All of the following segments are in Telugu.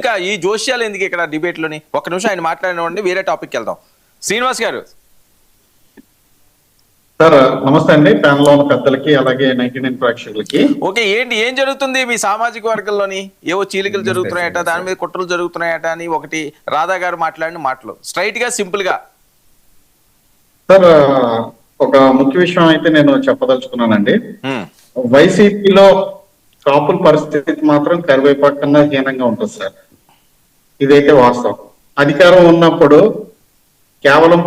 ఇంకా ఈ జోష్యాలు ఎందుకు ఇక్కడ డిబేట్ లోని? ఒక్క నిమిషం ఆయన మాట్లాడినండి, వేరే టాపిక్ వెళ్దాం. శ్రీనివాస్ గారు సార్ నమస్తే అండి, ప్యానల్ లో ఉన్న పెద్దలకి అలాగే 99 ప్రేక్షకులకి. ఓకే, ఏం జరుగుతుంది మీ సామాజిక వర్గంలోని? ఏవో చీలికలు జరుగుతున్నాయట, దాని మీద కుట్రలు జరుగుతున్నాయట అని ఒకటి రాధా గారు మాట్లాడిన మాటలు స్ట్రైట్ గా సింపుల్ గా. సార్ ఒక ముఖ్య విషయం అయితే నేను చెప్పదలుచుకున్నానండి. వైసీపీలో కాపుల పరిస్థితి మాత్రం కరివేపాకు కన్నా హీనంగా ఉంటుంది సార్. ఇదైతే వాస్తవం. అధికారం ఉన్నప్పుడు కేవలం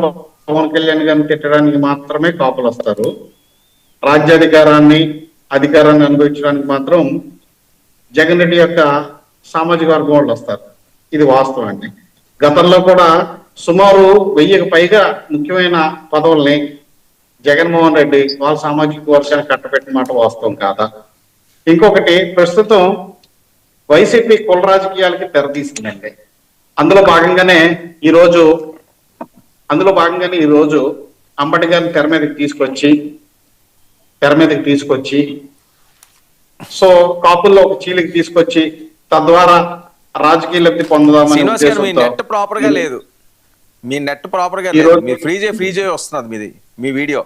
పవన్ కళ్యాణ్ గారిని తిట్టడానికి మాత్రమే కాపులు వస్తారు. అధికారాన్ని అనుభవించడానికి మాత్రం జగన్ రెడ్డి యొక్క సామాజిక వర్గం వాళ్ళు వస్తారు. ఇది వాస్తవం అండి. గతంలో కూడా సుమారు 1000కి పైగా ముఖ్యమైన పదవుల్ని జగన్మోహన్ రెడ్డి వాళ్ళ సామాజిక వర్గాన్ని కట్టబెట్టిన మాట వాస్తవం కాదా? ఇంకొకటి, ప్రస్తుతం వైసీపీ కుల రాజకీయాలకి తెరతీసిందండి. అందులో భాగంగానే ఈ రోజు అంబటి గారిని తెర మీదకి తీసుకొచ్చి సో కాపుల్లో ఒక చీలికి తీసుకొచ్చి తద్వారా రాజకీయ లబ్ధి పొందుదామని నెట్ ప్రాపర్ గా లేదు, మీ నెట్ ప్రాపర్ గా లేదు, మీ ఫ్రీజే వస్తున్నది మీది, మీ వీడియో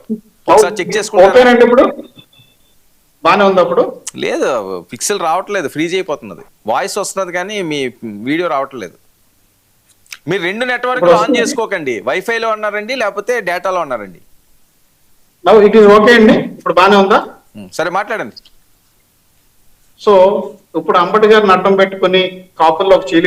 ఒకసారి చెక్ చేసుకుంటారండి. ఇప్పుడు బానే ఉంది. అప్పుడు లేదు, పిక్సెల్ రావట్లేదు, ఫ్రీజ్ అయిపోతున్నది, వాయిస్ వస్తున్నది కానీ మీ వీడియో రావట్లేదు. మీరు 2 నెట్వర్క్లు ఆన్ చేసుకోకండి. వైఫైలో ఉన్నారండి లేకపోతే డేటాలో ఉన్నారండి? ఇట్ ఈస్ ఓకే అండి, ఇప్పుడు బానే ఉందా? సరే మాట్లాడండి. సో ఇప్పుడు అంబటి గారిని అడ్డం పెట్టుకుని కాపుల్లో ఒక చీలి